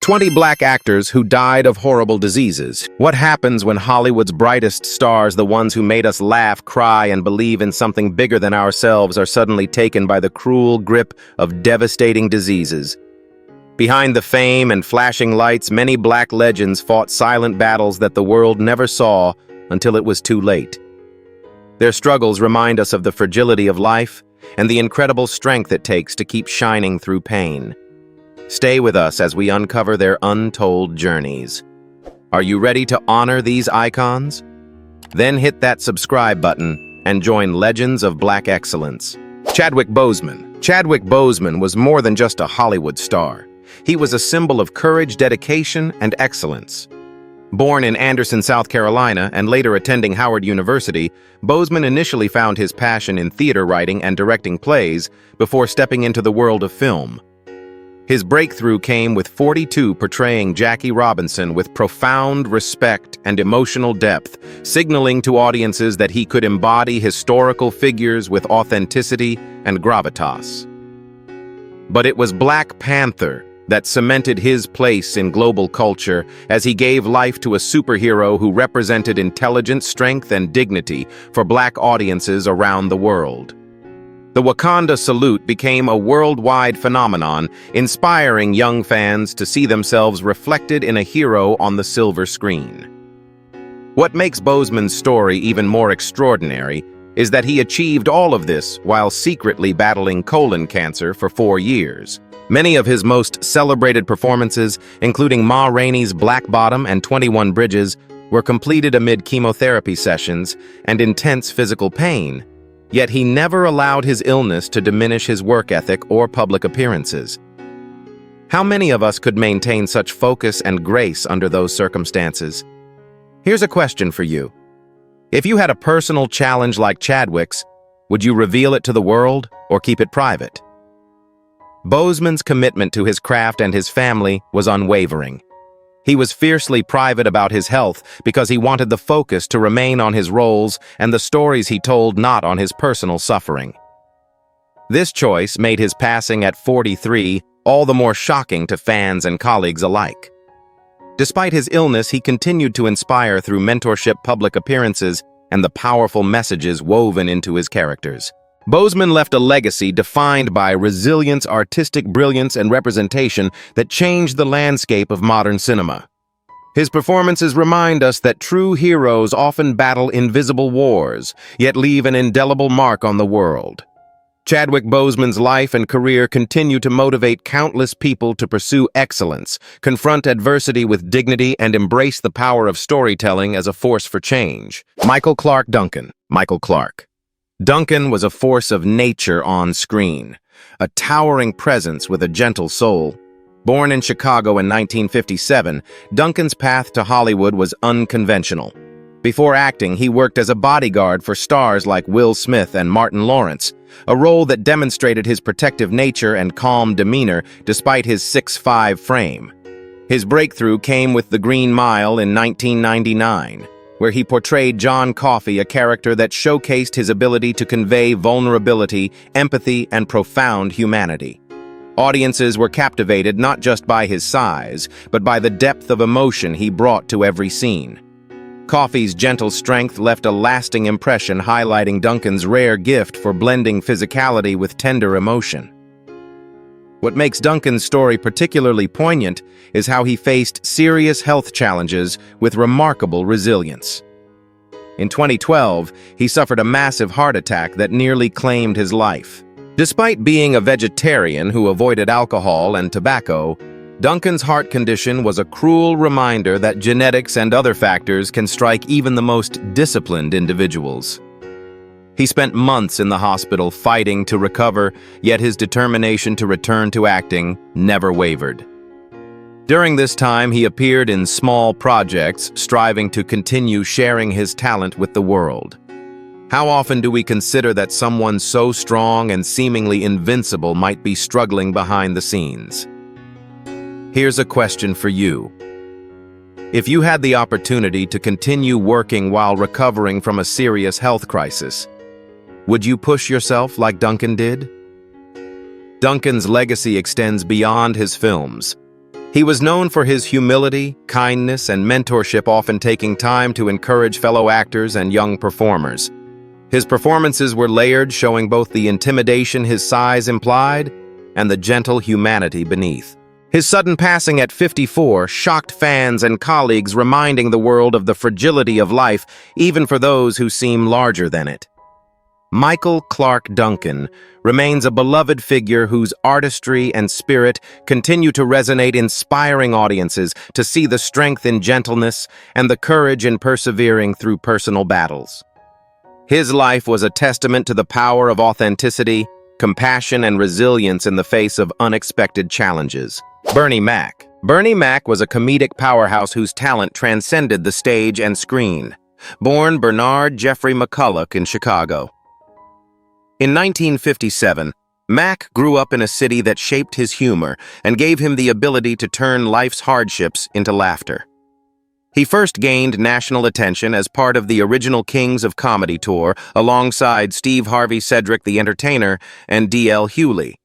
20 black actors who died of horrible diseases. What happens when Hollywood's brightest stars, the ones who made us laugh, cry, and believe in something bigger than ourselves, are suddenly taken by the cruel grip of devastating diseases? Behind the fame and flashing lights, many black legends fought silent battles that the world never saw until it was too late. Their struggles remind us of the fragility of life and the incredible strength it takes to keep shining through pain. Stay with us as we uncover their untold journeys. Are you ready to honor these icons? Then hit that subscribe button and join Legends of Black Excellence. Chadwick Boseman. Chadwick Boseman was more than just a Hollywood star. He was a symbol of courage, dedication, and excellence. Born in Anderson, South Carolina, and later attending Howard University, Boseman initially found his passion in theater writing and directing plays before stepping into the world of film. His breakthrough came with 42 portraying Jackie Robinson with profound respect and emotional depth, signaling to audiences that he could embody historical figures with authenticity and gravitas. But it was Black Panther that cemented his place in global culture as he gave life to a superhero who represented intelligence, strength, and dignity for Black audiences around the world. The Wakanda salute became a worldwide phenomenon, inspiring young fans to see themselves reflected in a hero on the silver screen. What makes Boseman's story even more extraordinary is that he achieved all of this while secretly battling colon cancer for 4 years. Many of his most celebrated performances, including Ma Rainey's Black Bottom and 21 Bridges, were completed amid chemotherapy sessions and intense physical pain. Yet he never allowed his illness to diminish his work ethic or public appearances. How many of us could maintain such focus and grace under those circumstances? Here's a question for you. If you had a personal challenge like Chadwick's, would you reveal it to the world or keep it private? Boseman's commitment to his craft and his family was unwavering. He was fiercely private about his health because he wanted the focus to remain on his roles and the stories he told, not on his personal suffering. This choice made his passing at 43 all the more shocking to fans and colleagues alike. Despite his illness, he continued to inspire through mentorship, public appearances, and the powerful messages woven into his characters. Boseman left a legacy defined by resilience, artistic brilliance, and representation that changed the landscape of modern cinema. His performances remind us that true heroes often battle invisible wars, yet leave an indelible mark on the world. Chadwick Boseman's life and career continue to motivate countless people to pursue excellence, confront adversity with dignity, and embrace the power of storytelling as a force for change. Michael Clarke Duncan. Michael Clarke. Duncan was a force of nature on screen, a towering presence with a gentle soul. Born in Chicago in 1957, Duncan's path to Hollywood was unconventional. Before acting, he worked as a bodyguard for stars like Will Smith and Martin Lawrence, a role that demonstrated his protective nature and calm demeanor despite his 6'5" frame. His breakthrough came with The Green Mile in 1999. Where he portrayed John Coffey, a character that showcased his ability to convey vulnerability, empathy, and profound humanity. Audiences were captivated not just by his size, but by the depth of emotion he brought to every scene. Coffey's gentle strength left a lasting impression, highlighting Duncan's rare gift for blending physicality with tender emotion. What makes Duncan's story particularly poignant is how he faced serious health challenges with remarkable resilience. In 2012, he suffered a massive heart attack that nearly claimed his life. Despite being a vegetarian who avoided alcohol and tobacco, Duncan's heart condition was a cruel reminder that genetics and other factors can strike even the most disciplined individuals. He spent months in the hospital fighting to recover, yet his determination to return to acting never wavered. During this time, he appeared in small projects, striving to continue sharing his talent with the world. How often do we consider that someone so strong and seemingly invincible might be struggling behind the scenes? Here's a question for you. If you had the opportunity to continue working while recovering from a serious health crisis, would you push yourself like Duncan did? Duncan's legacy extends beyond his films. He was known for his humility, kindness, and mentorship, often taking time to encourage fellow actors and young performers. His performances were layered, showing both the intimidation his size implied and the gentle humanity beneath. His sudden passing at 54 shocked fans and colleagues, reminding the world of the fragility of life, even for those who seem larger than it. Michael Clarke Duncan remains a beloved figure whose artistry and spirit continue to resonate, inspiring audiences to see the strength in gentleness and the courage in persevering through personal battles. His life was a testament to the power of authenticity, compassion, and resilience in the face of unexpected challenges. Bernie Mac. Bernie Mac was a comedic powerhouse whose talent transcended the stage and screen. Born Bernard Jeffrey McCulloch in Chicago. In 1957, Mac grew up in a city that shaped his humor and gave him the ability to turn life's hardships into laughter. He first gained national attention as part of the original Kings of Comedy tour alongside Steve Harvey, Cedric the Entertainer, and D.L. Hewley.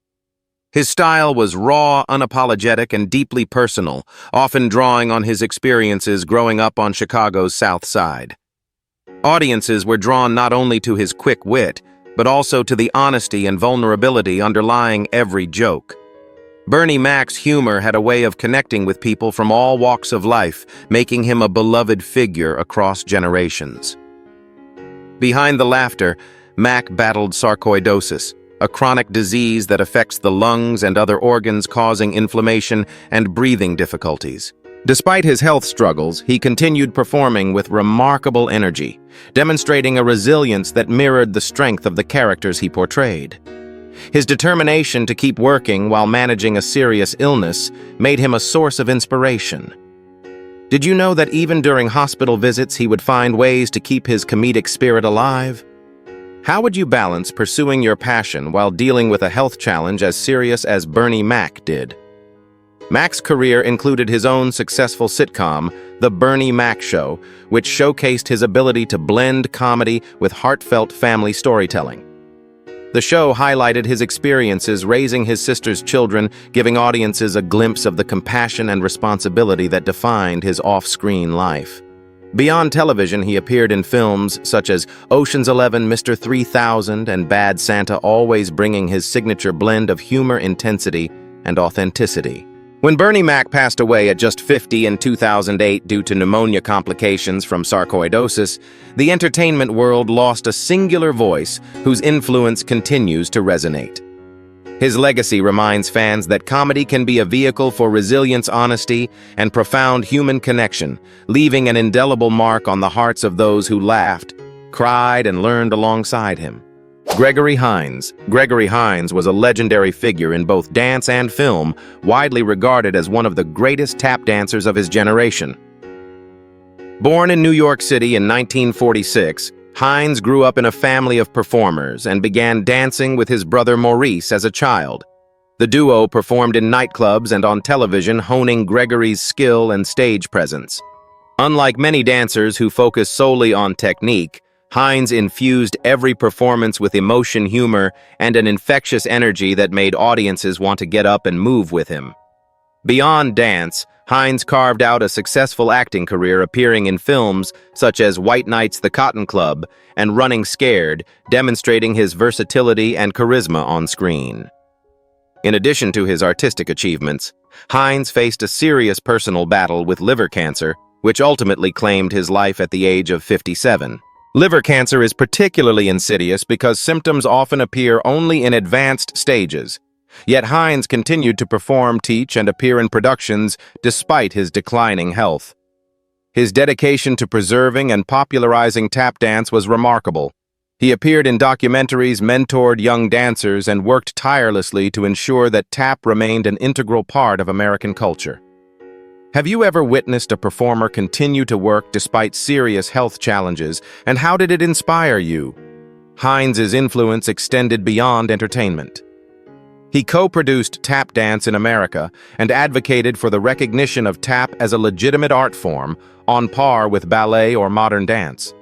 His style was raw, unapologetic, and deeply personal, often drawing on his experiences growing up on Chicago's South Side. Audiences were drawn not only to his quick wit, but also to the honesty and vulnerability underlying every joke. Bernie Mac's humor had a way of connecting with people from all walks of life, making him a beloved figure across generations. Behind the laughter, Mac battled sarcoidosis, a chronic disease that affects the lungs and other organs, causing inflammation and breathing difficulties. Despite his health struggles, he continued performing with remarkable energy, demonstrating a resilience that mirrored the strength of the characters he portrayed. His determination to keep working while managing a serious illness made him a source of inspiration. Did you know that even during hospital visits he would find ways to keep his comedic spirit alive? How would you balance pursuing your passion while dealing with a health challenge as serious as Bernie Mac did? Mac's career included his own successful sitcom, The Bernie Mac Show, which showcased his ability to blend comedy with heartfelt family storytelling. The show highlighted his experiences raising his sister's children, giving audiences a glimpse of the compassion and responsibility that defined his off-screen life. Beyond television, he appeared in films such as Ocean's 11, Mr. 3000, and Bad Santa, always bringing his signature blend of humor, intensity, and authenticity. When Bernie Mac passed away at just 50 in 2008 due to pneumonia complications from sarcoidosis, the entertainment world lost a singular voice whose influence continues to resonate. His legacy reminds fans that comedy can be a vehicle for resilience, honesty, and profound human connection, leaving an indelible mark on the hearts of those who laughed, cried, and learned alongside him. Gregory Hines. Gregory Hines was a legendary figure in both dance and film, widely regarded as one of the greatest tap dancers of his generation. Born in New York City in 1946, Hines grew up in a family of performers and began dancing with his brother Maurice as a child. The duo performed in nightclubs and on television, honing Gregory's skill and stage presence. Unlike many dancers who focus solely on technique, Hines infused every performance with emotion, humor, and an infectious energy that made audiences want to get up and move with him. Beyond dance, Hines carved out a successful acting career, appearing in films such as White Nights, The Cotton Club, and Running Scared, demonstrating his versatility and charisma on screen. In addition to his artistic achievements, Hines faced a serious personal battle with liver cancer, which ultimately claimed his life at the age of 57. Liver cancer is particularly insidious because symptoms often appear only in advanced stages. Yet Hines continued to perform, teach, and appear in productions despite his declining health. His dedication to preserving and popularizing tap dance was remarkable. He appeared in documentaries, mentored young dancers, and worked tirelessly to ensure that tap remained an integral part of American culture. Have you ever witnessed a performer continue to work despite serious health challenges, and how did it inspire you? Hines's influence extended beyond entertainment. He co-produced Tap Dance in America and advocated for the recognition of tap as a legitimate art form, on par with ballet or modern dance.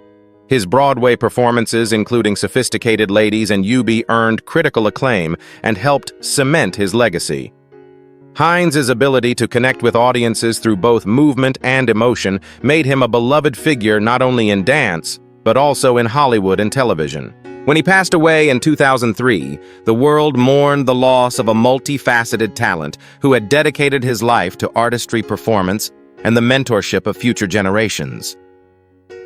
His Broadway performances, including Sophisticated Ladies and Eubie, earned critical acclaim and helped cement his legacy. Hines' ability to connect with audiences through both movement and emotion made him a beloved figure not only in dance, but also in Hollywood and television. When he passed away in 2003, the world mourned the loss of a multifaceted talent who had dedicated his life to artistry, performance, and the mentorship of future generations.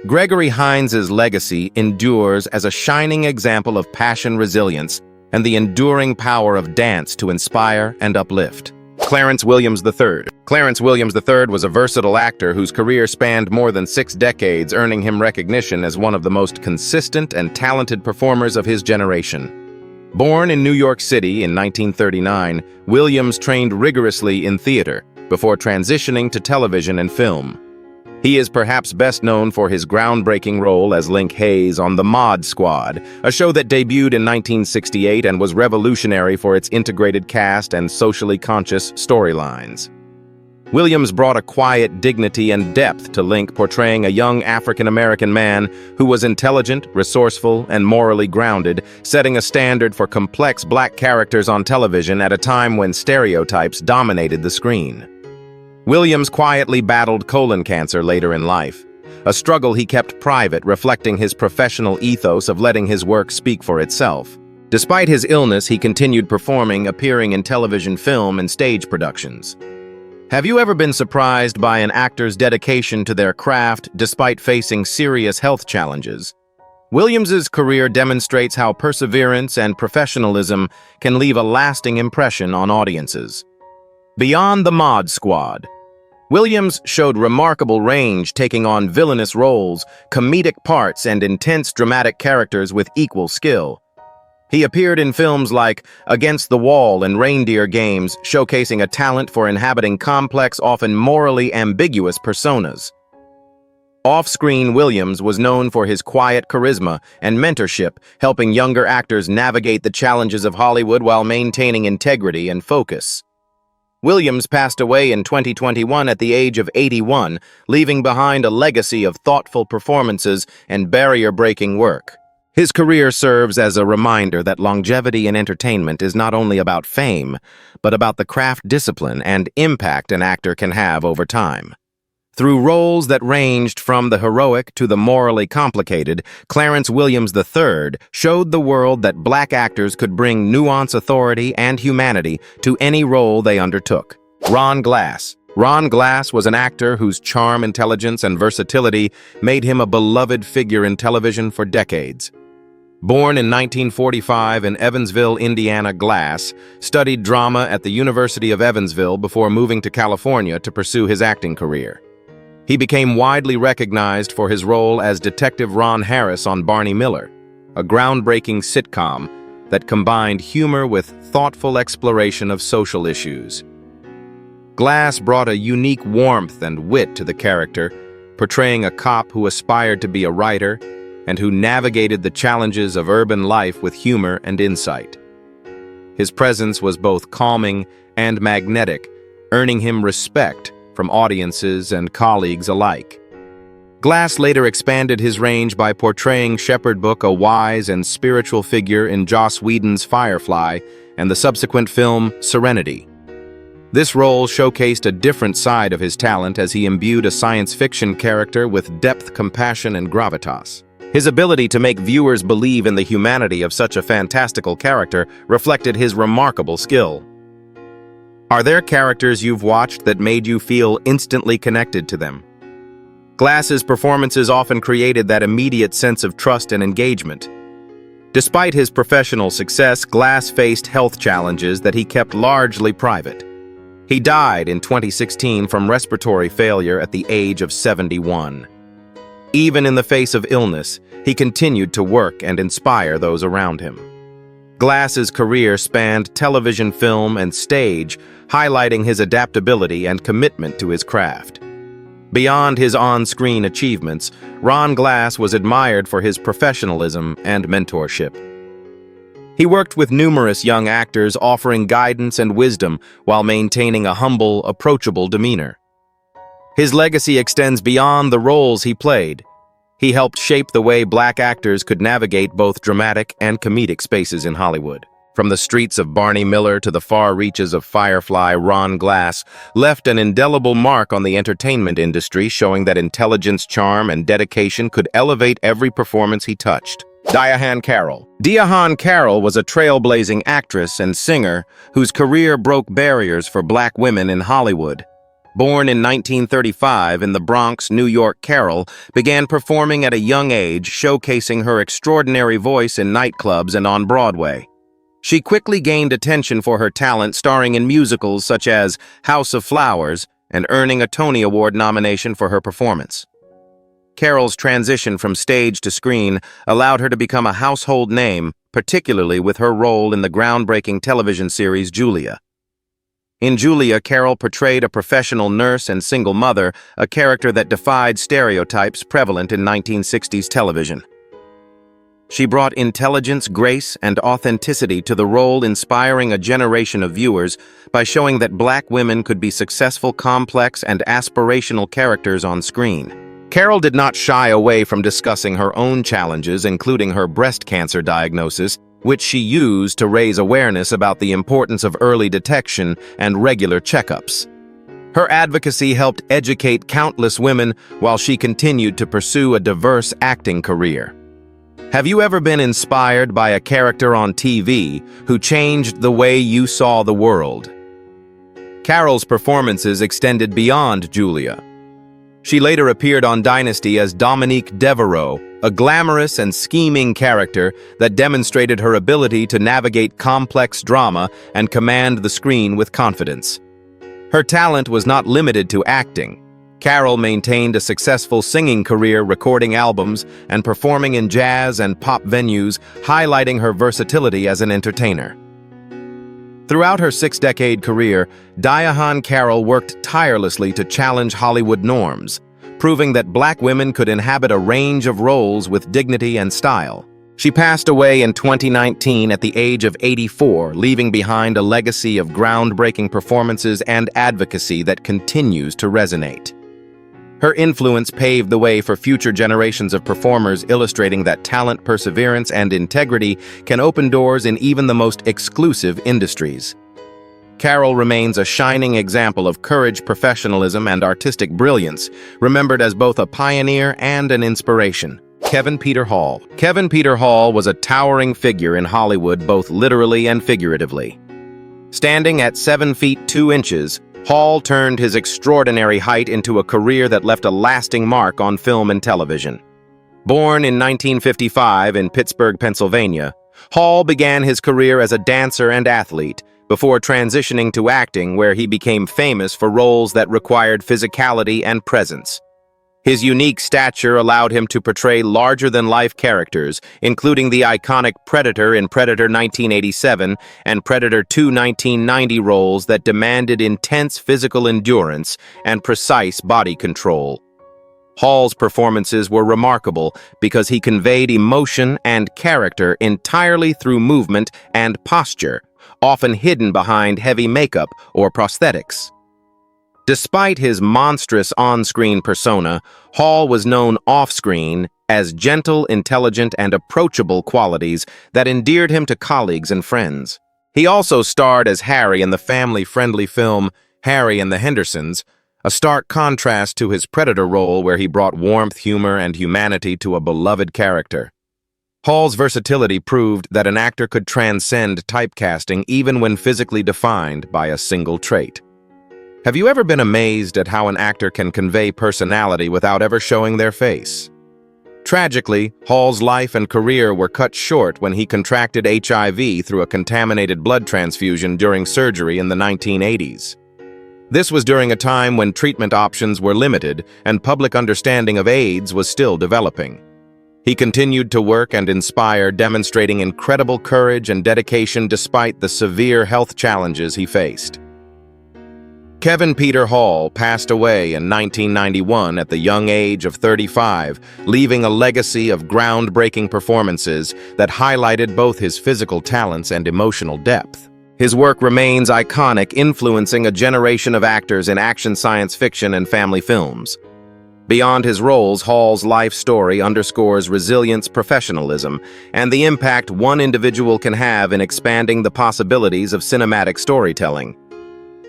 Gregory Hines' legacy endures as a shining example of passion, resilience, and the enduring power of dance to inspire and uplift. Clarence Williams III. Clarence Williams III was a versatile actor whose career spanned more than 6 decades, earning him recognition as one of the most consistent and talented performers of his generation. Born in New York City in 1939, Williams trained rigorously in theater before transitioning to television and film. He is perhaps best known for his groundbreaking role as Link Hayes on The Mod Squad, a show that debuted in 1968 and was revolutionary for its integrated cast and socially conscious storylines. Williams brought a quiet dignity and depth to Link, portraying a young African-American man who was intelligent, resourceful, and morally grounded, setting a standard for complex black characters on television at a time when stereotypes dominated the screen. Williams quietly battled colon cancer later in life, a struggle he kept private, reflecting his professional ethos of letting his work speak for itself. Despite his illness, he continued performing, appearing in television, film, and stage productions. Have you ever been surprised by an actor's dedication to their craft despite facing serious health challenges? Williams's career demonstrates how perseverance and professionalism can leave a lasting impression on audiences. Beyond The Mod Squad, Williams showed remarkable range, taking on villainous roles, comedic parts, and intense dramatic characters with equal skill. He appeared in films like Against the Wall and Reindeer Games, showcasing a talent for inhabiting complex, often morally ambiguous personas. Off-screen, Williams was known for his quiet charisma and mentorship, helping younger actors navigate the challenges of Hollywood while maintaining integrity and focus. Williams passed away in 2021 at the age of 81, leaving behind a legacy of thoughtful performances and barrier-breaking work. His career serves as a reminder that longevity in entertainment is not only about fame, but about the craft, discipline, and impact an actor can have over time. Through roles that ranged from the heroic to the morally complicated, Clarence Williams III showed the world that black actors could bring nuance, authority, and humanity to any role they undertook. Ron Glass. Ron Glass was an actor whose charm, intelligence, and versatility made him a beloved figure in television for decades. Born in 1945 in Evansville, Indiana, Glass studied drama at the University of Evansville before moving to California to pursue his acting career. He became widely recognized for his role as Detective Ron Harris on Barney Miller, a groundbreaking sitcom that combined humor with thoughtful exploration of social issues. Glass brought a unique warmth and wit to the character, portraying a cop who aspired to be a writer and who navigated the challenges of urban life with humor and insight. His presence was both calming and magnetic, earning him respect from audiences and colleagues alike. Glass later expanded his range by portraying Shepard Book, a wise and spiritual figure in Joss Whedon's Firefly and the subsequent film Serenity. This role showcased a different side of his talent as he imbued a science fiction character with depth, compassion, and gravitas. His ability to make viewers believe in the humanity of such a fantastical character reflected his remarkable skill. Are there characters you've watched that made you feel instantly connected to them? Glass's performances often created that immediate sense of trust and engagement. Despite his professional success, Glass faced health challenges that he kept largely private. He died in 2016 from respiratory failure at the age of 71. Even in the face of illness, he continued to work and inspire those around him. Glass's career spanned television, film, and stage, highlighting his adaptability and commitment to his craft. Beyond his on-screen achievements, Ron Glass was admired for his professionalism and mentorship. He worked with numerous young actors, offering guidance and wisdom while maintaining a humble, approachable demeanor. His legacy extends beyond the roles he played. He helped shape the way black actors could navigate both dramatic and comedic spaces in Hollywood. From the streets of Barney Miller to the far reaches of Firefly, Ron Glass left an indelible mark on the entertainment industry, showing that intelligence, charm, and dedication could elevate every performance he touched. Diahann Carroll. Diahann Carroll was a trailblazing actress and singer whose career broke barriers for black women in Hollywood. Born in 1935 in the Bronx, New York, Carroll began performing at a young age, showcasing her extraordinary voice in nightclubs and on Broadway. She quickly gained attention for her talent, starring in musicals such as House of Flowers and earning a Tony Award nomination for her performance. Carroll's transition from stage to screen allowed her to become a household name, particularly with her role in the groundbreaking television series Julia. In Julia, Carroll portrayed a professional nurse and single mother, a character that defied stereotypes prevalent in 1960s television. She brought intelligence, grace, and authenticity to the role, inspiring a generation of viewers by showing that black women could be successful, complex, and aspirational characters on screen. Carroll did not shy away from discussing her own challenges, including her breast cancer diagnosis, which she used to raise awareness about the importance of early detection and regular checkups. Her advocacy helped educate countless women while she continued to pursue a diverse acting career. Have you ever been inspired by a character on TV who changed the way you saw the world? Carroll's performances extended beyond Julia. She later appeared on Dynasty as Dominique Devereaux, a glamorous and scheming character that demonstrated her ability to navigate complex drama and command the screen with confidence. Her talent was not limited to acting. Carroll maintained a successful singing career, recording albums and performing in jazz and pop venues, highlighting her versatility as an entertainer. Throughout her six-decade career, Diahann Carroll worked tirelessly to challenge Hollywood norms, proving that black women could inhabit a range of roles with dignity and style. She passed away in 2019 at the age of 84, leaving behind a legacy of groundbreaking performances and advocacy that continues to resonate. Her influence paved the way for future generations of performers, illustrating that talent, perseverance, and integrity can open doors in even the most exclusive industries. Carroll remains a shining example of courage, professionalism, and artistic brilliance, remembered as both a pioneer and an inspiration. Kevin Peter Hall. Kevin Peter Hall was a towering figure in Hollywood, both literally and figuratively. Standing at 7 feet 2 inches, Hall turned his extraordinary height into a career that left a lasting mark on film and television. Born in 1955 in Pittsburgh, Pennsylvania, Hall began his career as a dancer and athlete, before transitioning to acting, where he became famous for roles that required physicality and presence. His unique stature allowed him to portray larger-than-life characters, including the iconic Predator in Predator 1987 and Predator 2 1990 roles that demanded intense physical endurance and precise body control. Hall's performances were remarkable because he conveyed emotion and character entirely through movement and posture, often hidden behind heavy makeup or prosthetics. Despite his monstrous on-screen persona, Hall was known off-screen as gentle, intelligent, and approachable qualities that endeared him to colleagues and friends. He also starred as Harry in the family-friendly film Harry and the Hendersons, a stark contrast to his Predator role where he brought warmth, humor, and humanity to a beloved character. Hall's versatility proved that an actor could transcend typecasting even when physically defined by a single trait. Have you ever been amazed at how an actor can convey personality without ever showing their face? Tragically, Hall's life and career were cut short when he contracted HIV through a contaminated blood transfusion during surgery in the 1980s. This was during a time when treatment options were limited and public understanding of AIDS was still developing. He continued to work and inspire, demonstrating incredible courage and dedication despite the severe health challenges he faced. Kevin Peter Hall passed away in 1991 at the young age of 35, leaving a legacy of groundbreaking performances that highlighted both his physical talents and emotional depth. His work remains iconic, influencing a generation of actors in action, science fiction, and family films. Beyond his roles, Hall's life story underscores resilience, professionalism, and the impact one individual can have in expanding the possibilities of cinematic storytelling.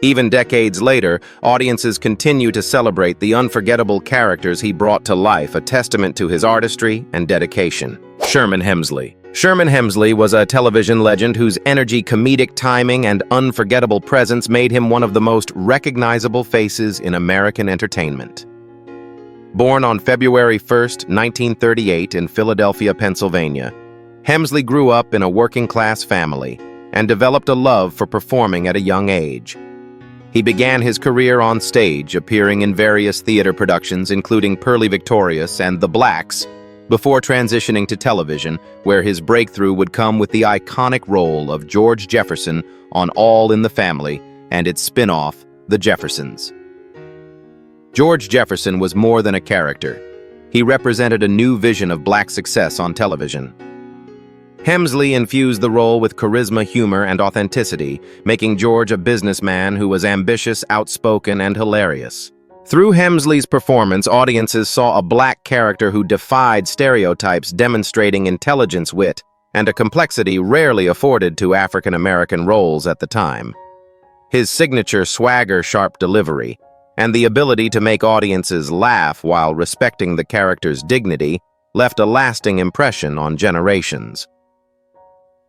Even decades later, audiences continue to celebrate the unforgettable characters he brought to life, a testament to his artistry and dedication. Sherman Hemsley. Sherman Hemsley was a television legend whose energy, comedic timing, and unforgettable presence made him one of the most recognizable faces in American entertainment. Born on February 1, 1938 in Philadelphia, Pennsylvania, Hemsley grew up in a working-class family and developed a love for performing at a young age. He began his career on stage, appearing in various theater productions including Purlie Victorious and The Blacks, before transitioning to television, where his breakthrough would come with the iconic role of George Jefferson on All in the Family and its spin-off, The Jeffersons. George Jefferson was more than a character. He represented a new vision of Black success on television. Hemsley infused the role with charisma, humor, and authenticity, making George a businessman who was ambitious, outspoken, and hilarious. Through Hemsley's performance, audiences saw a Black character who defied stereotypes, demonstrating intelligence, wit, and a complexity rarely afforded to African American roles at the time. His signature swagger, sharp delivery, and the ability to make audiences laugh while respecting the character's dignity left a lasting impression on generations.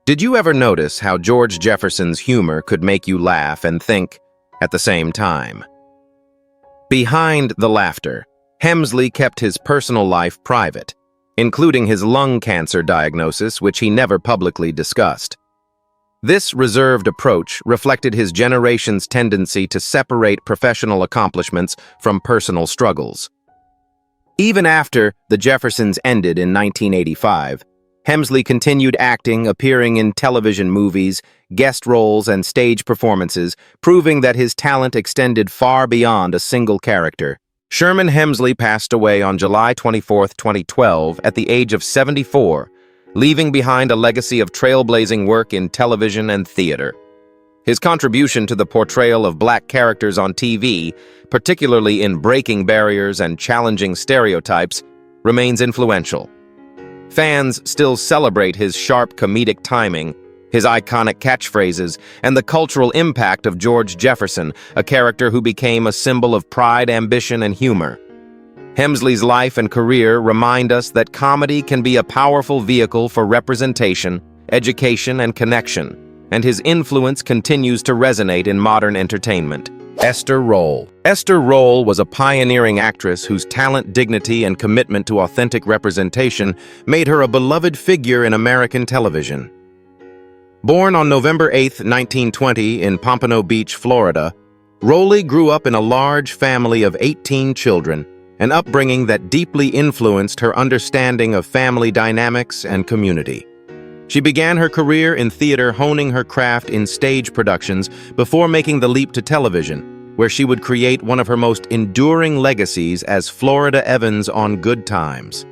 Did you ever notice how George Jefferson's humor could make you laugh and think at the same time? Behind the laughter, Hemsley kept his personal life private, including his lung cancer diagnosis, which he never publicly discussed. This reserved approach reflected his generation's tendency to separate professional accomplishments from personal struggles. Even after The Jeffersons ended in 1985, Hemsley continued acting, appearing in television movies, guest roles, and stage performances, proving that his talent extended far beyond a single character. Sherman Hemsley passed away on July 24, 2012, at the age of 74, leaving behind a legacy of trailblazing work in television and theater. His contribution to the portrayal of Black characters on TV, particularly in breaking barriers and challenging stereotypes, remains influential. Fans still celebrate his sharp comedic timing, his iconic catchphrases, and the cultural impact of George Jefferson, a character who became a symbol of pride, ambition, and humor. Hemsley's life and career remind us that comedy can be a powerful vehicle for representation, education, and connection, and his influence continues to resonate in modern entertainment. Esther Rolle. Esther Rolle was a pioneering actress whose talent, dignity, and commitment to authentic representation made her a beloved figure in American television. Born on November 8, 1920 in Pompano Beach, Florida, Rolle grew up in a large family of 18 children, an upbringing that deeply influenced her understanding of family dynamics and community. She began her career in theater, honing her craft in stage productions before making the leap to television, where she would create one of her most enduring legacies as Florida Evans on Good Times.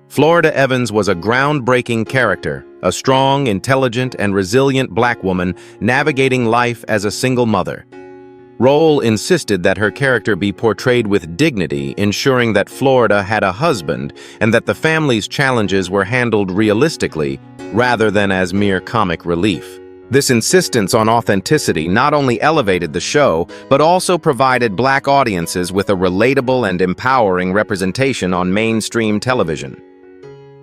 Florida Evans was a groundbreaking character, a strong, intelligent, and resilient Black woman navigating life as a single mother. Rolle insisted that her character be portrayed with dignity, ensuring that Florida had a husband and that the family's challenges were handled realistically rather than as mere comic relief. This insistence on authenticity not only elevated the show, but also provided Black audiences with a relatable and empowering representation on mainstream television.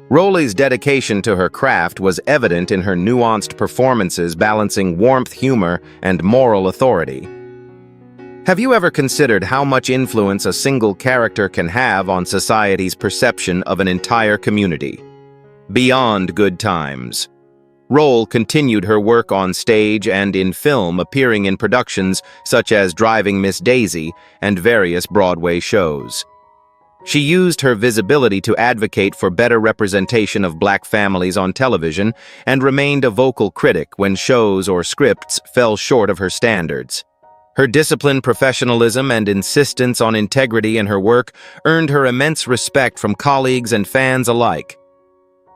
Rolle's dedication to her craft was evident in her nuanced performances, balancing warmth, humor, and moral authority. Have you ever considered how much influence a single character can have on society's perception of an entire community? Beyond Good Times, Rolle continued her work on stage and in film, appearing in productions such as Driving Miss Daisy and various Broadway shows. She used her visibility to advocate for better representation of Black families on television and remained a vocal critic when shows or scripts fell short of her standards. Her discipline, professionalism, and insistence on integrity in her work earned her immense respect from colleagues and fans alike.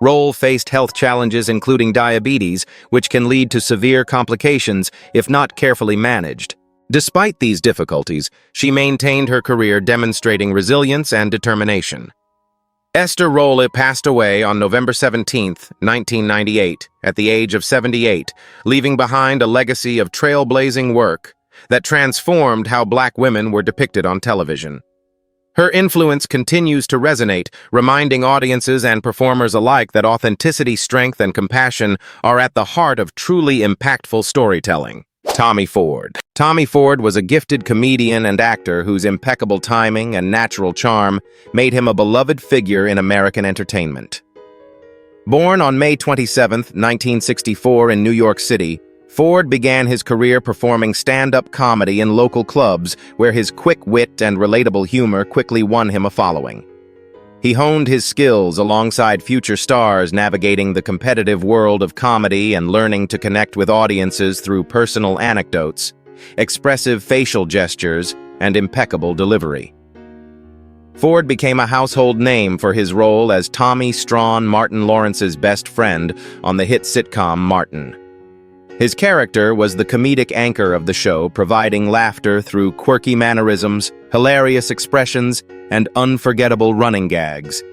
Rolle faced health challenges including diabetes, which can lead to severe complications if not carefully managed. Despite these difficulties, she maintained her career demonstrating resilience and determination. Esther Rolle passed away on November 17, 1998, at the age of 78, leaving behind a legacy of trailblazing work that transformed how Black women were depicted on television. Her influence continues to resonate, reminding audiences and performers alike that authenticity, strength, and compassion are at the heart of truly impactful storytelling. Tommy Ford. Tommy Ford was a gifted comedian and actor whose impeccable timing and natural charm made him a beloved figure in American entertainment. Born on May 27, 1964 in New York City, Ford began his career performing stand-up comedy in local clubs where his quick wit and relatable humor quickly won him a following. He honed his skills alongside future stars, navigating the competitive world of comedy and learning to connect with audiences through personal anecdotes, expressive facial gestures, and impeccable delivery. Ford became a household name for his role as Tommy Strawn, Martin Lawrence's best friend on the hit sitcom Martin. His character was the comedic anchor of the show, providing laughter through quirky mannerisms, hilarious expressions, and unforgettable running gags.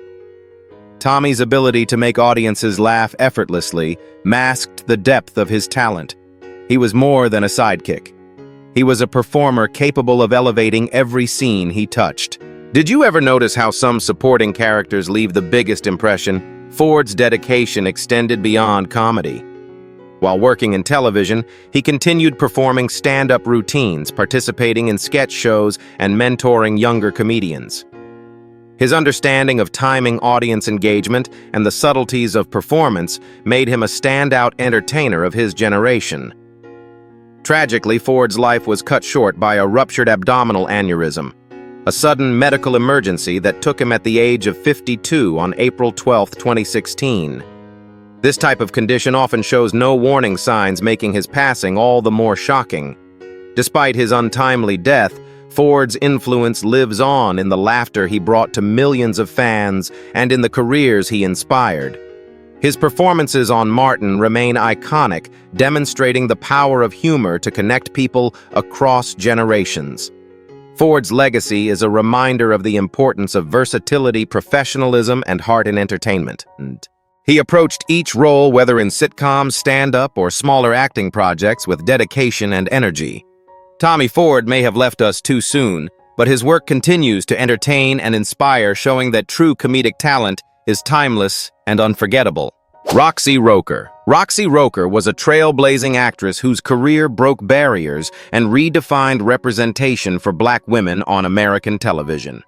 Tommy's ability to make audiences laugh effortlessly masked the depth of his talent. He was more than a sidekick. He was a performer capable of elevating every scene he touched. Did you ever notice how some supporting characters leave the biggest impression? Ford's dedication extended beyond comedy. While working in television, he continued performing stand-up routines, participating in sketch shows, and mentoring younger comedians. His understanding of timing, audience engagement, and the subtleties of performance made him a standout entertainer of his generation. Tragically, Ford's life was cut short by a ruptured abdominal aneurysm, a sudden medical emergency that took him at the age of 52 on April 12, 2016. This type of condition often shows no warning signs, making his passing all the more shocking. Despite his untimely death, Ford's influence lives on in the laughter he brought to millions of fans and in the careers he inspired. His performances on Martin remain iconic, demonstrating the power of humor to connect people across generations. Ford's legacy is a reminder of the importance of versatility, professionalism, and heart in entertainment. He approached each role, whether in sitcoms, stand-up, or smaller acting projects, with dedication and energy. Tommy Ford may have left us too soon, but his work continues to entertain and inspire, showing that true comedic talent is timeless and unforgettable. Roxy Roker. Roxy Roker was a trailblazing actress whose career broke barriers and redefined representation for Black women on American television.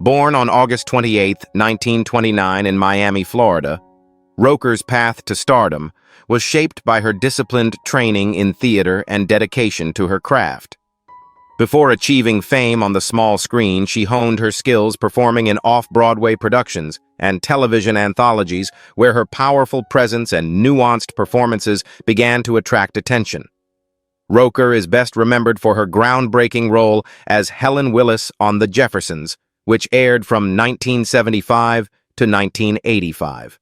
Born on August 28, 1929 in Miami, Florida, Roker's path to stardom was shaped by her disciplined training in theater and dedication to her craft. Before achieving fame on the small screen, she honed her skills performing in off-Broadway productions and television anthologies where her powerful presence and nuanced performances began to attract attention. Roker is best remembered for her groundbreaking role as Helen Willis on The Jeffersons, which aired from 1975 to 1985.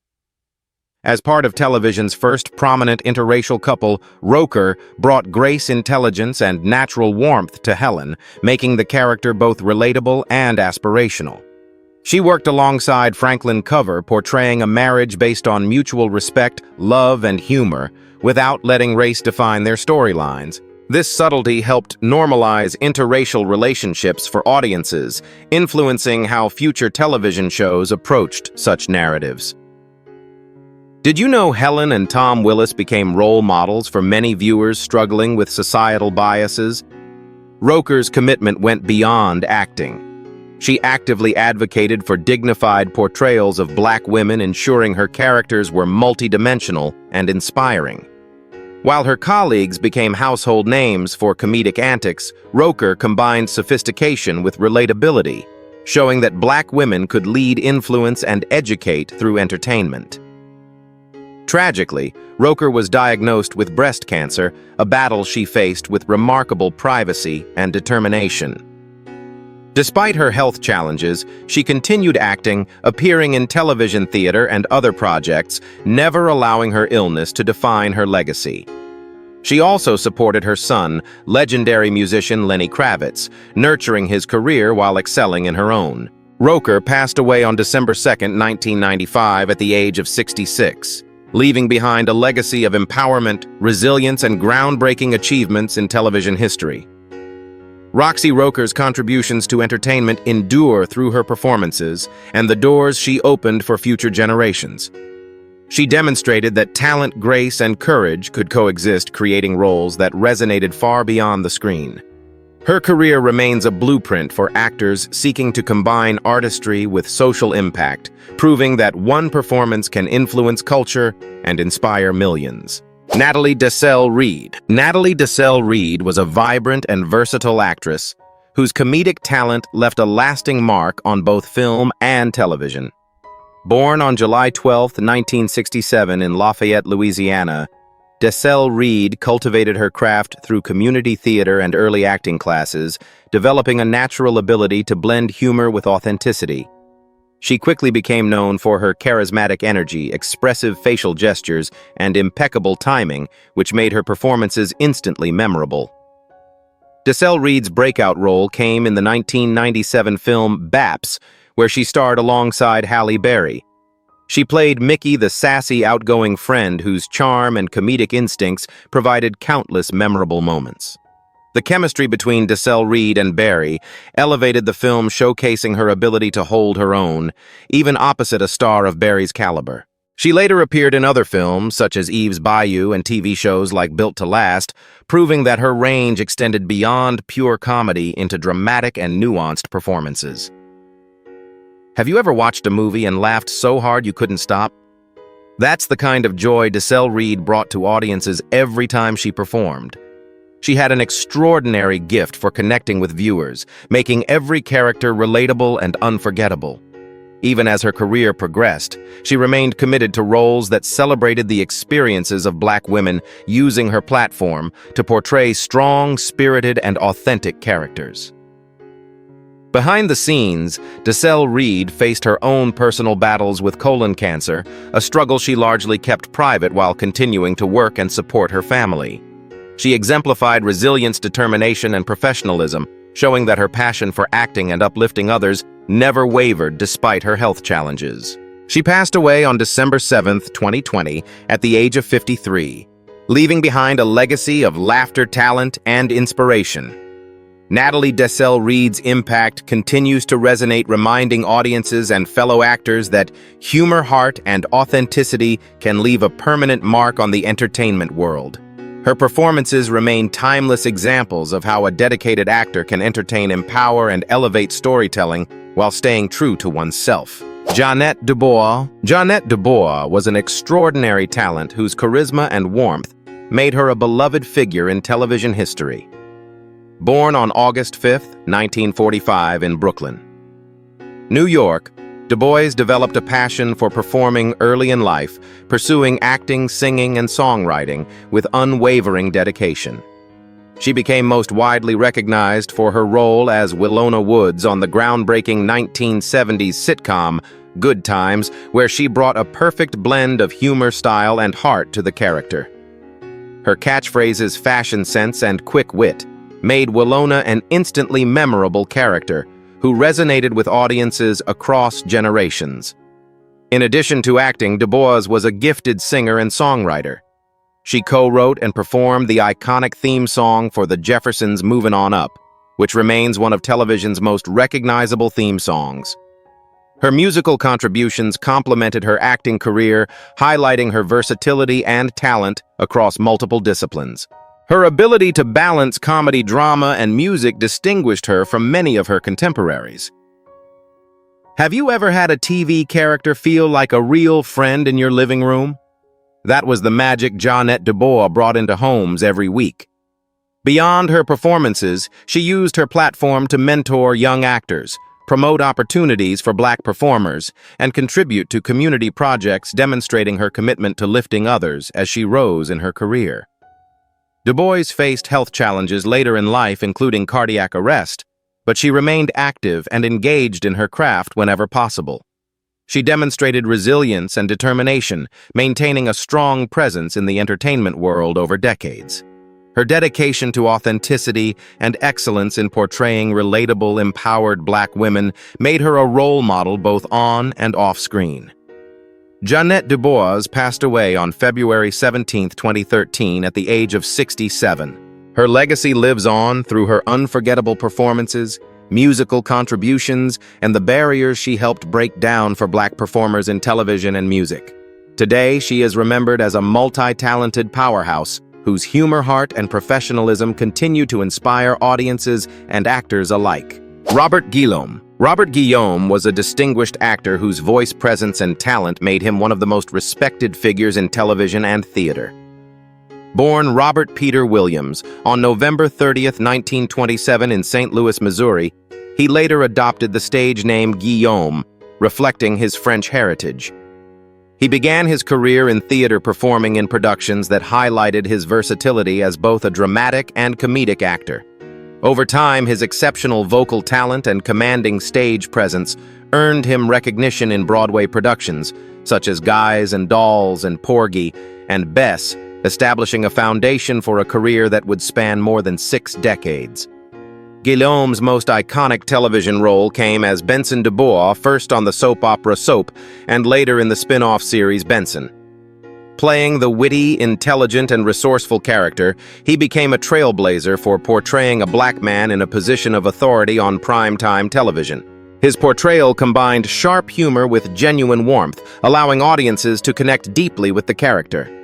As part of television's first prominent interracial couple, Roker brought grace, intelligence, and natural warmth to Helen, making the character both relatable and aspirational. She worked alongside Franklin Cover, portraying a marriage based on mutual respect, love, and humor, without letting race define their storylines. This subtlety helped normalize interracial relationships for audiences, influencing how future television shows approached such narratives. Did you know Helen and Tom Willis became role models for many viewers struggling with societal biases? Roker's commitment went beyond acting. She actively advocated for dignified portrayals of Black women, ensuring her characters were multidimensional and inspiring. While her colleagues became household names for comedic antics, Roker combined sophistication with relatability, showing that Black women could lead, influence, and educate through entertainment. Tragically, Roker was diagnosed with breast cancer, a battle she faced with remarkable privacy and determination. Despite her health challenges, she continued acting, appearing in television, theater, and other projects, never allowing her illness to define her legacy. She also supported her son, legendary musician Lenny Kravitz, nurturing his career while excelling in her own. Roker passed away on December 2, 1995, at the age of 66, leaving behind a legacy of empowerment, resilience, and groundbreaking achievements in television history. Roxy Roker's contributions to entertainment endure through her performances and the doors she opened for future generations. She demonstrated that talent, grace, and courage could coexist, creating roles that resonated far beyond the screen. Her career remains a blueprint for actors seeking to combine artistry with social impact, proving that one performance can influence culture and inspire millions. Natalie Desselle-Reid. Natalie Desselle-Reid was a vibrant and versatile actress whose comedic talent left a lasting mark on both film and television. Born on July 12, 1967 in Lafayette, Louisiana, Desselle-Reid cultivated her craft through community theater and early acting classes, developing a natural ability to blend humor with authenticity. She quickly became known for her charismatic energy, expressive facial gestures, and impeccable timing, which made her performances instantly memorable. Desselle-Reid's breakout role came in the 1997 film Baps, where she starred alongside Halle Berry. She played Mickey, the sassy, outgoing friend whose charm and comedic instincts provided countless memorable moments. The chemistry between Desselle-Reid and Berry elevated the film, showcasing her ability to hold her own, even opposite a star of Berry's caliber. She later appeared in other films, such as Eve's Bayou and TV shows like Built to Last, proving that her range extended beyond pure comedy into dramatic and nuanced performances. Have you ever watched a movie and laughed so hard you couldn't stop? That's the kind of joy Desselle-Reid brought to audiences every time she performed. She had an extraordinary gift for connecting with viewers, making every character relatable and unforgettable. Even as her career progressed, she remained committed to roles that celebrated the experiences of Black women, using her platform to portray strong, spirited, and authentic characters. Behind the scenes, Desselle-Reid faced her own personal battles with colon cancer, a struggle she largely kept private while continuing to work and support her family. She exemplified resilience, determination, and professionalism, showing that her passion for acting and uplifting others never wavered despite her health challenges. She passed away on December 7, 2020, at the age of 53, leaving behind a legacy of laughter, talent, and inspiration. Natalie Desselle-Reid's impact continues to resonate, reminding audiences and fellow actors that humor, heart, and authenticity can leave a permanent mark on the entertainment world. Her performances remain timeless examples of how a dedicated actor can entertain, empower, and elevate storytelling while staying true to oneself. Jeanette Dubois. Jeanette Dubois was an extraordinary talent whose charisma and warmth made her a beloved figure in television history. Born on August 5, 1945 in Brooklyn, New York, Dubois developed a passion for performing early in life, pursuing acting, singing, and songwriting with unwavering dedication. She became most widely recognized for her role as Willona Woods on the groundbreaking 1970s sitcom Good Times, where she brought a perfect blend of humor, style, and heart to the character. Her catchphrases, fashion sense, and quick wit made Willona an instantly memorable character who resonated with audiences across generations. In addition to acting, Dubois was a gifted singer and songwriter. She co-wrote and performed the iconic theme song for The Jeffersons' Movin' On Up, which remains one of television's most recognizable theme songs. Her musical contributions complemented her acting career, highlighting her versatility and talent across multiple disciplines. Her ability to balance comedy, drama, and music distinguished her from many of her contemporaries. Have you ever had a TV character feel like a real friend in your living room? That was the magic Jeanette Dubois brought into homes every week. Beyond her performances, she used her platform to mentor young actors, promote opportunities for Black performers, and contribute to community projects, demonstrating her commitment to lifting others as she rose in her career. Dubois faced health challenges later in life, including cardiac arrest, but she remained active and engaged in her craft whenever possible. She demonstrated resilience and determination, maintaining a strong presence in the entertainment world over decades. Her dedication to authenticity and excellence in portraying relatable, empowered Black women made her a role model both on and off-screen. Jeanette Dubois passed away on February 17, 2013, at the age of 67. Her legacy lives on through her unforgettable performances, musical contributions, and the barriers she helped break down for Black performers in television and music. Today, she is remembered as a multi-talented powerhouse whose humor, heart, and professionalism continue to inspire audiences and actors alike. Robert Guillaume. Robert Guillaume was a distinguished actor whose voice presence and talent made him one of the most respected figures in television and theater. Born Robert Peter Williams on November 30, 1927 in St. Louis, Missouri, he later adopted the stage name Guillaume, reflecting his French heritage. He began his career in theater, performing in productions that highlighted his versatility as both a dramatic and comedic actor. Over time, his exceptional vocal talent and commanding stage presence earned him recognition in Broadway productions, such as Guys and Dolls and Porgy and Bess, establishing a foundation for a career that would span more than 6 decades. Guillaume's most iconic television role came as Benson Dubois, first on the soap opera Soap, and later in the spin-off series Benson. Playing the witty, intelligent, and resourceful character, he became a trailblazer for portraying a Black man in a position of authority on prime-time television. His portrayal combined sharp humor with genuine warmth, allowing audiences to connect deeply with the character.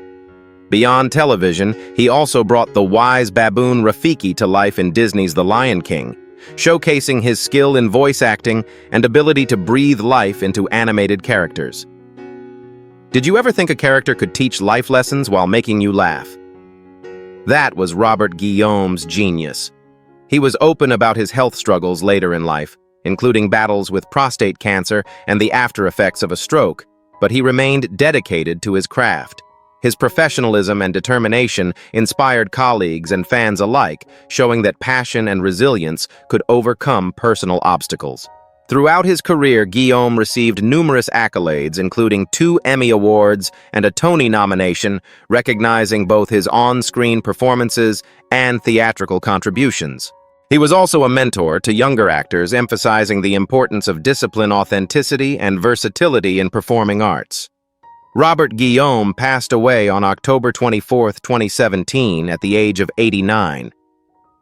Beyond television, he also brought the wise baboon Rafiki to life in Disney's The Lion King, showcasing his skill in voice acting and ability to breathe life into animated characters. Did you ever think a character could teach life lessons while making you laugh? That was Robert Guillaume's genius. He was open about his health struggles later in life, including battles with prostate cancer and the after effects of a stroke, but he remained dedicated to his craft. His professionalism and determination inspired colleagues and fans alike, showing that passion and resilience could overcome personal obstacles. Throughout his career, Guillaume received numerous accolades, including 2 Emmy Awards and a Tony nomination, recognizing both his on-screen performances and theatrical contributions. He was also a mentor to younger actors, emphasizing the importance of discipline, authenticity, and versatility in performing arts. Robert Guillaume passed away on October 24, 2017, at the age of 89.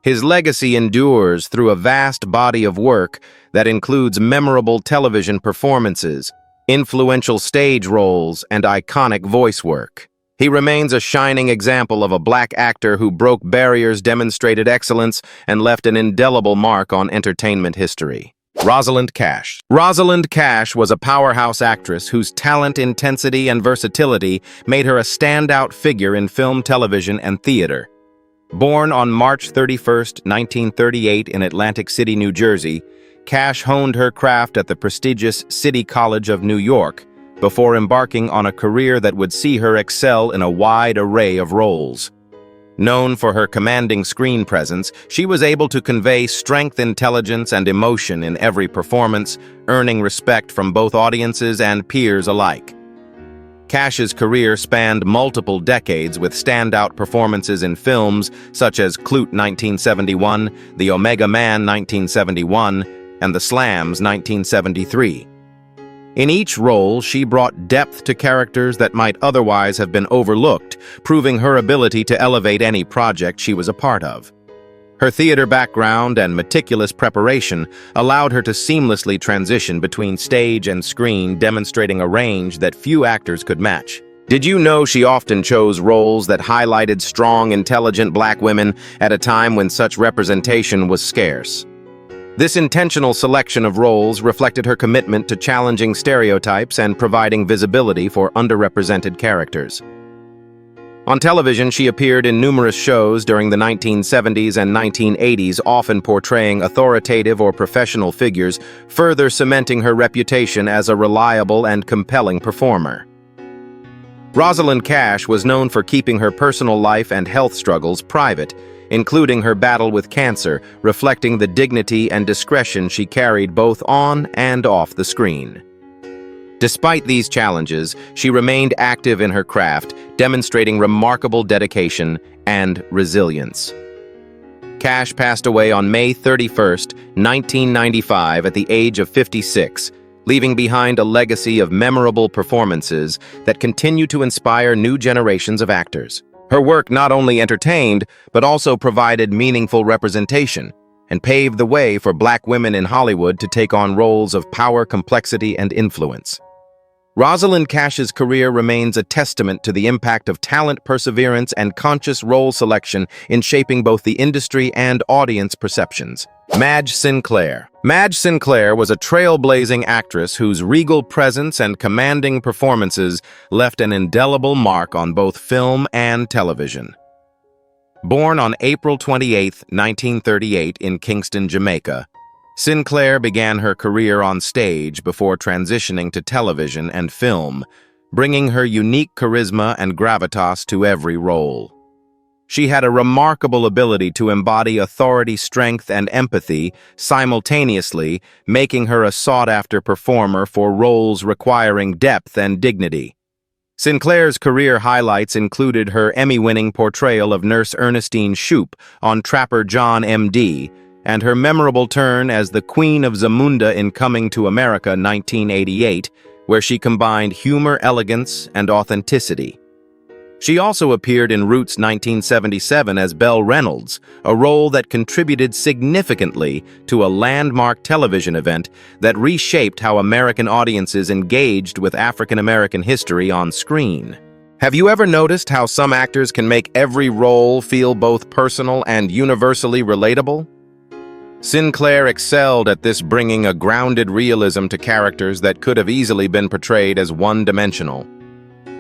His legacy endures through a vast body of work that includes memorable television performances, influential stage roles, and iconic voice work. He remains a shining example of a Black actor who broke barriers, demonstrated excellence, and left an indelible mark on entertainment history. Rosalind Cash. Rosalind Cash was a powerhouse actress whose talent, intensity, and versatility made her a standout figure in film, television, and theater. Born on March 31, 1938 in Atlantic City, New Jersey, Cash honed her craft at the prestigious City College of New York before embarking on a career that would see her excel in a wide array of roles. Known for her commanding screen presence, she was able to convey strength, intelligence, and emotion in every performance, earning respect from both audiences and peers alike. Cash's career spanned multiple decades with standout performances in films such as Clute 1971, The Omega Man 1971, and The Slams 1973. In each role, she brought depth to characters that might otherwise have been overlooked, proving her ability to elevate any project she was a part of. Her theater background and meticulous preparation allowed her to seamlessly transition between stage and screen, demonstrating a range that few actors could match. Did you know she often chose roles that highlighted strong, intelligent Black women at a time when such representation was scarce? This intentional selection of roles reflected her commitment to challenging stereotypes and providing visibility for underrepresented characters. On television, she appeared in numerous shows during the 1970s and 1980s, often portraying authoritative or professional figures, further cementing her reputation as a reliable and compelling performer. Rosalind Cash was known for keeping her personal life and health struggles private, including her battle with cancer, reflecting the dignity and discretion she carried both on and off the screen. Despite these challenges, she remained active in her craft, demonstrating remarkable dedication and resilience. Cash passed away on May 31st, 1995, at the age of 56, leaving behind a legacy of memorable performances that continue to inspire new generations of actors. Her work not only entertained, but also provided meaningful representation and paved the way for Black women in Hollywood to take on roles of power, complexity, and influence. Rosalind Cash's career remains a testament to the impact of talent, perseverance, and conscious role selection in shaping both the industry and audience perceptions. Madge Sinclair. Madge Sinclair was a trailblazing actress whose regal presence and commanding performances left an indelible mark on both film and television. Born on April 28, 1938 in Kingston, Jamaica, Sinclair began her career on stage before transitioning to television and film, bringing her unique charisma and gravitas to every role. She had a remarkable ability to embody authority, strength, and empathy simultaneously, making her a sought-after performer for roles requiring depth and dignity. Sinclair's career highlights included her Emmy-winning portrayal of Nurse Ernestine Shoup on Trapper John M.D., and her memorable turn as the Queen of Zamunda in Coming to America 1988, where she combined humor, elegance, and authenticity. She also appeared in Roots 1977 as Belle Reynolds, a role that contributed significantly to a landmark television event that reshaped how American audiences engaged with African American history on screen. Have you ever noticed how some actors can make every role feel both personal and universally relatable? Sinclair excelled at this, bringing a grounded realism to characters that could have easily been portrayed as one-dimensional.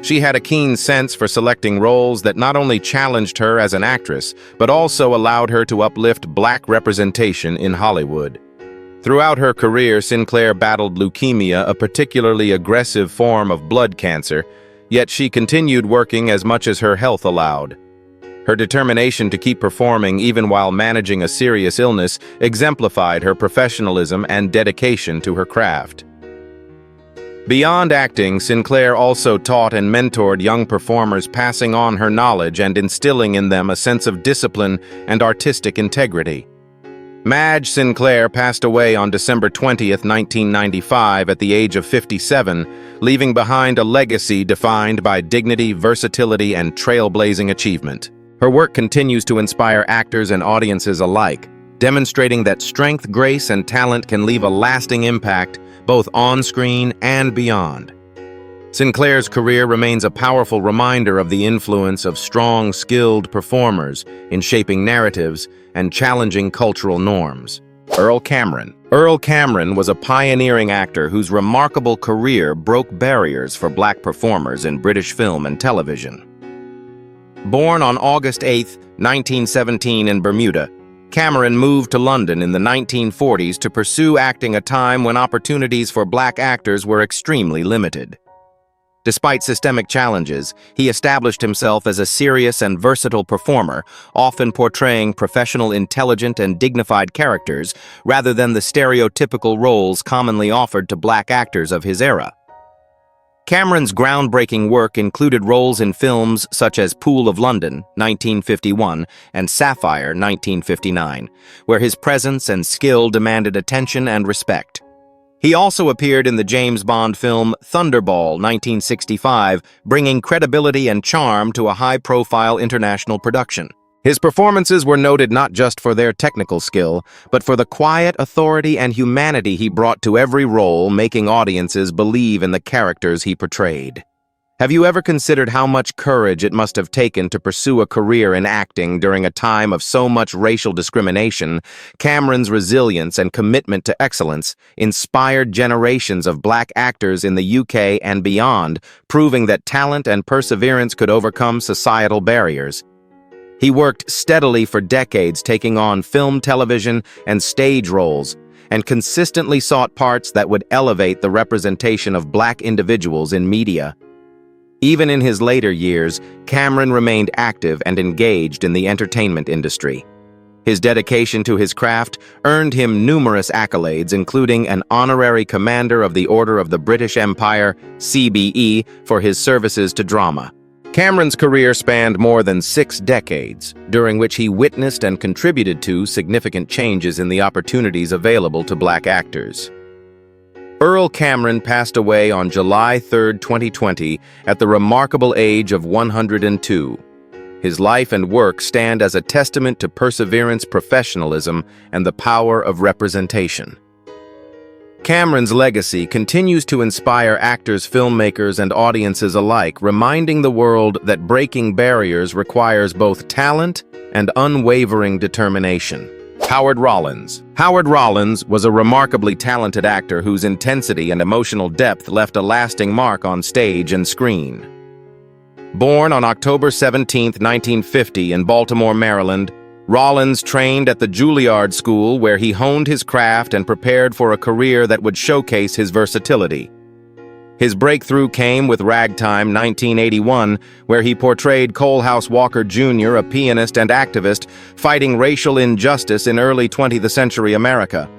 She had a keen sense for selecting roles that not only challenged her as an actress, but also allowed her to uplift Black representation in Hollywood. Throughout her career, Sinclair battled leukemia, a particularly aggressive form of blood cancer, yet she continued working as much as her health allowed. Her determination to keep performing even while managing a serious illness exemplified her professionalism and dedication to her craft. Beyond acting, Sinclair also taught and mentored young performers, passing on her knowledge and instilling in them a sense of discipline and artistic integrity. Madge Sinclair passed away on December 20, 1995, at the age of 57, leaving behind a legacy defined by dignity, versatility, and trailblazing achievement. Her work continues to inspire actors and audiences alike, demonstrating that strength, grace, and talent can leave a lasting impact both on-screen and beyond. Sinclair's career remains a powerful reminder of the influence of strong, skilled performers in shaping narratives and challenging cultural norms. Earl Cameron. Earl Cameron was a pioneering actor whose remarkable career broke barriers for Black performers in British film and television. Born on August 8, 1917 in Bermuda, Cameron moved to London in the 1940s to pursue acting, a time when opportunities for Black actors were extremely limited. Despite systemic challenges, he established himself as a serious and versatile performer, often portraying professional, intelligent, and dignified characters rather than the stereotypical roles commonly offered to Black actors of his era. Cameron's groundbreaking work included roles in films such as Pool of London, 1951, and Sapphire, 1959, where his presence and skill demanded attention and respect. He also appeared in the James Bond film Thunderball, 1965, bringing credibility and charm to a high-profile international production. His performances were noted not just for their technical skill, but for the quiet authority and humanity he brought to every role, making audiences believe in the characters he portrayed. Have you ever considered how much courage it must have taken to pursue a career in acting during a time of so much racial discrimination? Cameron's resilience and commitment to excellence inspired generations of Black actors in the UK and beyond, proving that talent and perseverance could overcome societal barriers. He worked steadily for decades, taking on film, television, and stage roles, and consistently sought parts that would elevate the representation of Black individuals in media. Even in his later years, Cameron remained active and engaged in the entertainment industry. His dedication to his craft earned him numerous accolades, including an honorary Commander of the Order of the British Empire, CBE, for his services to drama. Cameron's career spanned more than 6 decades, during which he witnessed and contributed to significant changes in the opportunities available to Black actors. Earl Cameron passed away on July 3, 2020, at the remarkable age of 102. His life and work stand as a testament to perseverance, professionalism, and the power of representation. Cameron's legacy continues to inspire actors, filmmakers, and audiences alike, reminding the world that breaking barriers requires both talent and unwavering determination. Howard Rollins. Howard Rollins was a remarkably talented actor whose intensity and emotional depth left a lasting mark on stage and screen. Born on October 17, 1950 in Baltimore, Maryland, Rollins trained at the Juilliard School where he honed his craft and prepared for a career that would showcase his versatility. His breakthrough came with Ragtime 1981, where he portrayed Coalhouse Walker Jr., a pianist and activist fighting racial injustice in early 20th century America.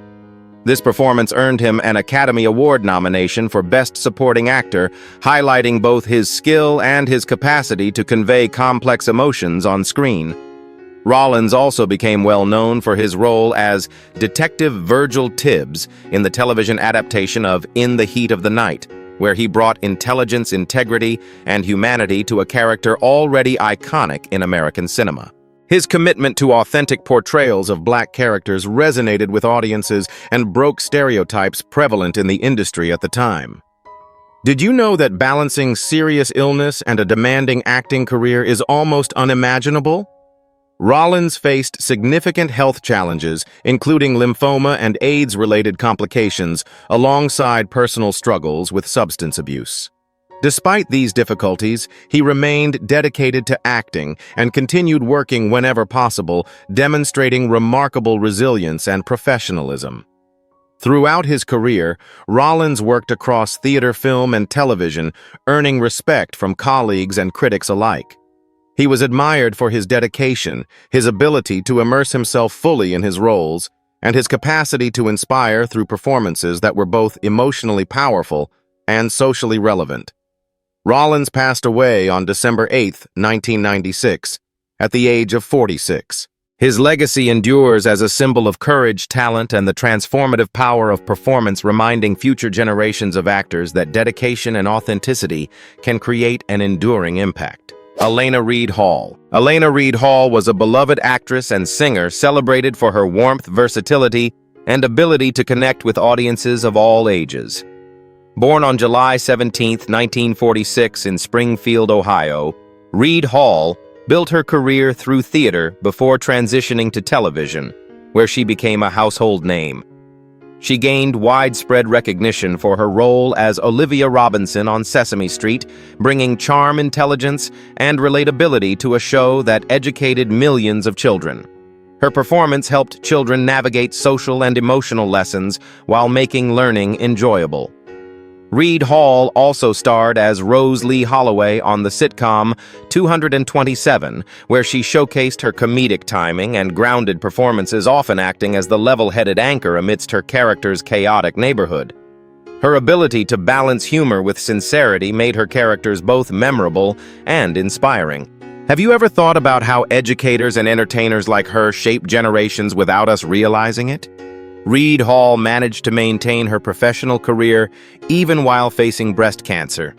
This performance earned him an Academy Award nomination for Best Supporting Actor, highlighting both his skill and his capacity to convey complex emotions on screen. Rollins also became well known for his role as Detective Virgil Tibbs in the television adaptation of In the Heat of the Night, where he brought intelligence, integrity, and humanity to a character already iconic in American cinema. His commitment to authentic portrayals of Black characters resonated with audiences and broke stereotypes prevalent in the industry at the time. Did you know that balancing serious illness and a demanding acting career is almost unimaginable? Rollins faced significant health challenges, including lymphoma and AIDS-related complications, alongside personal struggles with substance abuse. Despite these difficulties, he remained dedicated to acting and continued working whenever possible, demonstrating remarkable resilience and professionalism. Throughout his career, Rollins worked across theater, film, and television, earning respect from colleagues and critics alike. He was admired for his dedication, his ability to immerse himself fully in his roles, and his capacity to inspire through performances that were both emotionally powerful and socially relevant. Rollins passed away on December 8, 1996, at the age of 46. His legacy endures as a symbol of courage, talent, and the transformative power of performance, reminding future generations of actors that dedication and authenticity can create an enduring impact. Elena Reed Hall. Elena Reed Hall was a beloved actress and singer celebrated for her warmth, versatility, and ability to connect with audiences of all ages. Born on July 17, 1946 in Springfield, Ohio, Reed Hall built her career through theater before transitioning to television, where she became a household name. She gained widespread recognition for her role as Olivia Robinson on Sesame Street, bringing charm, intelligence, and relatability to a show that educated millions of children. Her performance helped children navigate social and emotional lessons while making learning enjoyable. Reed Hall also starred as Rose Lee Holloway on the sitcom 227, where she showcased her comedic timing and grounded performances, often acting as the level-headed anchor amidst her character's chaotic neighborhood. Her ability to balance humor with sincerity made her characters both memorable and inspiring. Have you ever thought about how educators and entertainers like her shape generations without us realizing it? Reed Hall managed to maintain her professional career even while facing breast cancer.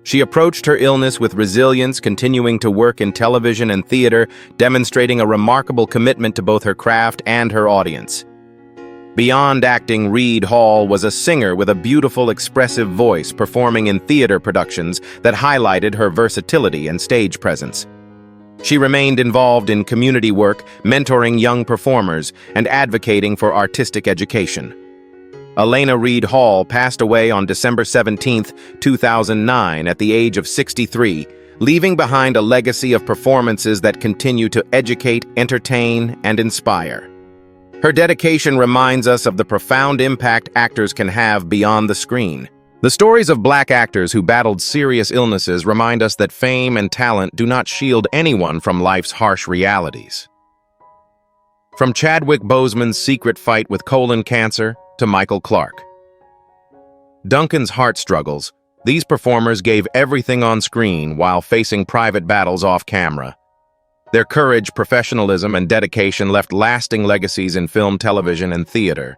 She approached her illness with resilience, continuing to work in television and theater, demonstrating a remarkable commitment to both her craft and her audience. Beyond acting, Reed Hall was a singer with a beautiful, expressive voice, performing in theater productions that highlighted her versatility and stage presence. She remained involved in community work, mentoring young performers, and advocating for artistic education. Elena Reed Hall passed away on December 17, 2009, at the age of 63, leaving behind a legacy of performances that continue to educate, entertain, and inspire. Her dedication reminds us of the profound impact actors can have beyond the screen. The stories of Black actors who battled serious illnesses remind us that fame and talent do not shield anyone from life's harsh realities. From Chadwick Boseman's secret fight with colon cancer to Michael Clarke. Duncan's heart struggles. These performers gave everything on screen while facing private battles off camera. Their courage, professionalism, and dedication left lasting legacies in film, television, and theater.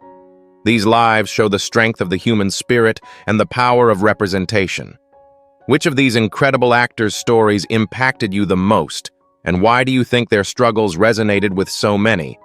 These lives show the strength of the human spirit and the power of representation. Which of these incredible actors' stories impacted you the most, and why do you think their struggles resonated with so many?